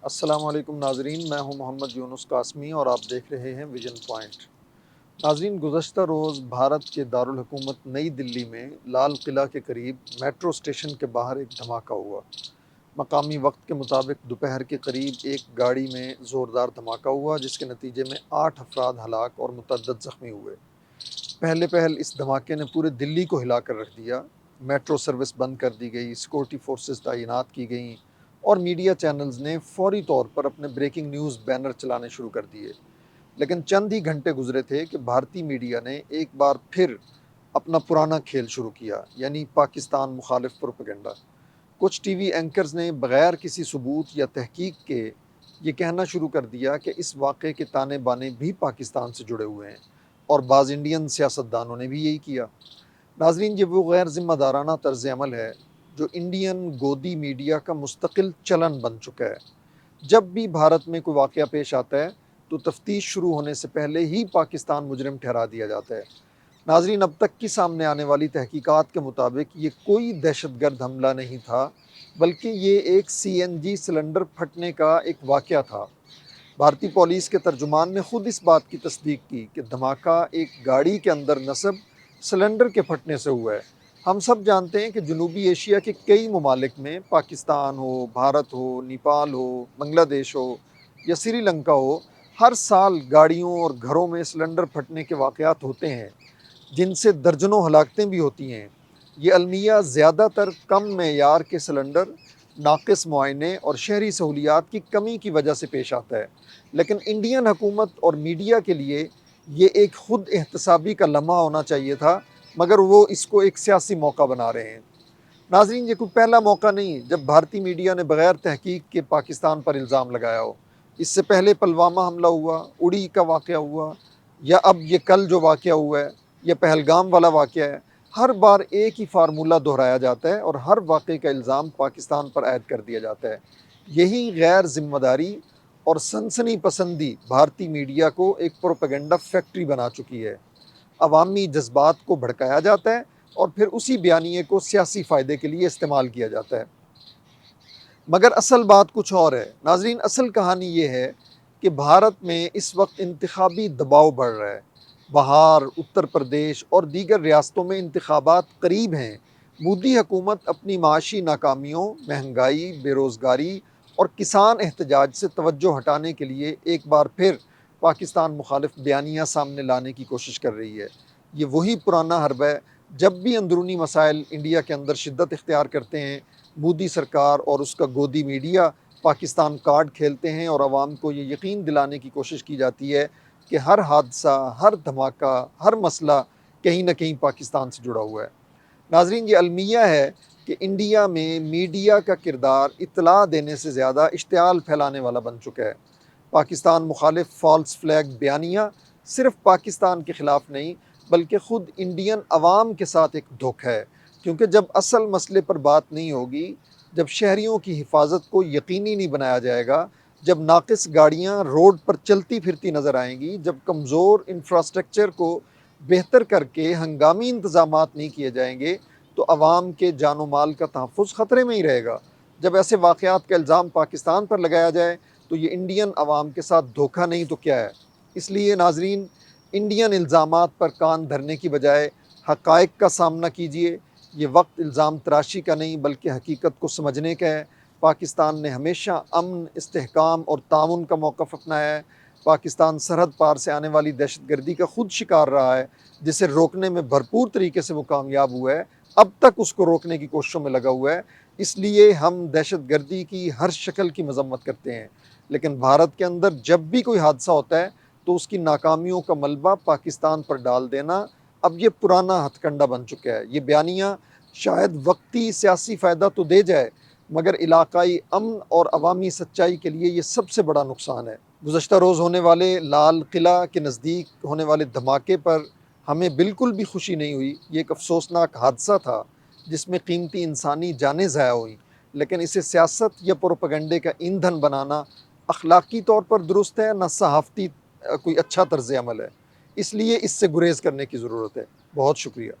السلام علیکم ناظرین، میں ہوں محمد یونس قاسمی اور آپ دیکھ رہے ہیں ویژن پوائنٹ۔ ناظرین، گزشتہ روز بھارت کے دارالحکومت نئی دلی میں لال قلعہ کے قریب میٹرو اسٹیشن کے باہر ایک دھماکہ ہوا۔ مقامی وقت کے مطابق دوپہر کے قریب ایک گاڑی میں زوردار دھماکہ ہوا جس کے نتیجے میں 8 افراد ہلاک اور متعدد زخمی ہوئے۔ پہل اس دھماکے نے پورے دلی کو ہلا کر رکھ دیا۔ میٹرو سروس بند کر دی گئی، سیکورٹی فورسز تعینات کی گئیں اور میڈیا چینلز نے فوری طور پر اپنے بریکنگ نیوز بینر چلانے شروع کر دیے۔ لیکن چند ہی گھنٹے گزرے تھے کہ بھارتی میڈیا نے ایک بار پھر اپنا پرانا کھیل شروع کیا، یعنی پاکستان مخالف پروپیگنڈا۔ کچھ ٹی وی اینکرز نے بغیر کسی ثبوت یا تحقیق کے یہ کہنا شروع کر دیا کہ اس واقعے کے تانے بانے بھی پاکستان سے جڑے ہوئے ہیں، اور بعض انڈین سیاستدانوں نے بھی یہی کیا۔ ناظرین، یہ وہ غیر ذمہ دارانہ طرز عمل ہے جو انڈین گودی میڈیا کا مستقل چلن بن چکا ہے۔ جب بھی بھارت میں کوئی واقعہ پیش آتا ہے تو تفتیش شروع ہونے سے پہلے ہی پاکستان مجرم ٹھہرا دیا جاتا ہے۔ ناظرین، اب تک کی سامنے آنے والی تحقیقات کے مطابق یہ کوئی دہشت گرد حملہ نہیں تھا، بلکہ یہ ایک CNG سلنڈر پھٹنے کا ایک واقعہ تھا۔ بھارتی پولیس کے ترجمان نے خود اس بات کی تصدیق کی کہ دھماکہ ایک گاڑی کے اندر نصب سلنڈر کے پھٹنے سے ہوا ہے۔ ہم سب جانتے ہیں کہ جنوبی ایشیا کے کئی ممالک میں، پاکستان ہو، بھارت ہو، نیپال ہو، بنگلہ دیش ہو یا سری لنکا ہو، ہر سال گاڑیوں اور گھروں میں سلنڈر پھٹنے کے واقعات ہوتے ہیں جن سے درجنوں ہلاکتیں بھی ہوتی ہیں۔ یہ المیہ زیادہ تر کم معیار کے سلنڈر، ناقص معائنے اور شہری سہولیات کی کمی کی وجہ سے پیش آتا ہے، لیکن انڈین حکومت اور میڈیا کے لیے یہ ایک خود احتسابی کا لمحہ ہونا چاہیے تھا، مگر وہ اس کو ایک سیاسی موقع بنا رہے ہیں۔ ناظرین، یہ کوئی پہلا موقع نہیں جب بھارتی میڈیا نے بغیر تحقیق کے پاکستان پر الزام لگایا ہو۔ اس سے پہلے پلوامہ حملہ ہوا، اڑی کا واقعہ ہوا، یا اب یہ کل جو واقعہ ہوا ہے، یہ پہلگام والا واقعہ ہے۔ ہر بار ایک ہی فارمولہ دہرایا جاتا ہے اور ہر واقعے کا الزام پاکستان پر عائد کر دیا جاتا ہے۔ یہی غیر ذمہ داری اور سنسنی پسندی بھارتی میڈیا کو ایک پروپیگنڈا فیکٹری بنا چکی ہے۔ عوامی جذبات کو بھڑکایا جاتا ہے اور پھر اسی بیانیے کو سیاسی فائدے کے لیے استعمال کیا جاتا ہے۔ مگر اصل بات کچھ اور ہے۔ ناظرین، اصل کہانی یہ ہے کہ بھارت میں اس وقت انتخابی دباؤ بڑھ رہا ہے۔ بہار، اتر پردیش اور دیگر ریاستوں میں انتخابات قریب ہیں۔ مودی حکومت اپنی معاشی ناکامیوں، مہنگائی، بے روزگاری اور کسان احتجاج سے توجہ ہٹانے کے لیے ایک بار پھر پاکستان مخالف بیانیہ سامنے لانے کی کوشش کر رہی ہے۔ یہ وہی پرانا حرب ہے۔ جب بھی اندرونی مسائل انڈیا کے اندر شدت اختیار کرتے ہیں، مودی سرکار اور اس کا گودی میڈیا پاکستان کارڈ کھیلتے ہیں اور عوام کو یہ یقین دلانے کی کوشش کی جاتی ہے کہ ہر حادثہ، ہر دھماکہ، ہر مسئلہ کہیں نہ کہیں پاکستان سے جڑا ہوا ہے۔ ناظرین، یہ المیہ ہے کہ انڈیا میں میڈیا کا کردار اطلاع دینے سے زیادہ اشتعال پھیلانے والا بن چکا ہے۔ پاکستان مخالف فالس فلیگ بیانیہ صرف پاکستان کے خلاف نہیں بلکہ خود انڈین عوام کے ساتھ ایک دھوکہ ہے، کیونکہ جب اصل مسئلے پر بات نہیں ہوگی، جب شہریوں کی حفاظت کو یقینی نہیں بنایا جائے گا، جب ناقص گاڑیاں روڈ پر چلتی پھرتی نظر آئیں گی، جب کمزور انفراسٹرکچر کو بہتر کر کے ہنگامی انتظامات نہیں کیے جائیں گے، تو عوام کے جان و مال کا تحفظ خطرے میں ہی رہے گا۔ جب ایسے واقعات کا الزام پاکستان پر لگایا جائے تو یہ انڈین عوام کے ساتھ دھوکہ نہیں تو کیا ہے؟ اس لیے ناظرین، انڈین الزامات پر کان دھرنے کی بجائے حقائق کا سامنا کیجیے۔ یہ وقت الزام تراشی کا نہیں بلکہ حقیقت کو سمجھنے کا ہے۔ پاکستان نے ہمیشہ امن، استحکام اور تعاون کا موقف اپنایا ہے۔ پاکستان سرحد پار سے آنے والی دہشت گردی کا خود شکار رہا ہے، جسے روکنے میں بھرپور طریقے سے وہ کامیاب ہوا ہے، اب تک اس کو روکنے کی کوششوں میں لگا ہوا ہے۔ اس لیے ہم دہشت گردی کی ہر شکل کی مذمت کرتے ہیں، لیکن بھارت کے اندر جب بھی کوئی حادثہ ہوتا ہے تو اس کی ناکامیوں کا ملبہ پاکستان پر ڈال دینا اب یہ پرانا ہتھ کنڈا بن چکا ہے۔ یہ بیانیہ شاید وقتی سیاسی فائدہ تو دے جائے، مگر علاقائی امن اور عوامی سچائی کے لیے یہ سب سے بڑا نقصان ہے۔ گزشتہ روز ہونے والے لال قلعہ کے نزدیک ہونے والے دھماکے پر ہمیں بالکل بھی خوشی نہیں ہوئی۔ یہ ایک افسوسناک حادثہ تھا جس میں قیمتی انسانی جانیں ضائع ہوئیں، لیکن اسے سیاست یا پروپیگنڈے کا ایندھن بنانا اخلاقی طور پر درست ہے، نہ صحافتی کوئی اچھا طرز عمل ہے۔ اس لیے اس سے گریز کرنے کی ضرورت ہے۔ بہت شکریہ۔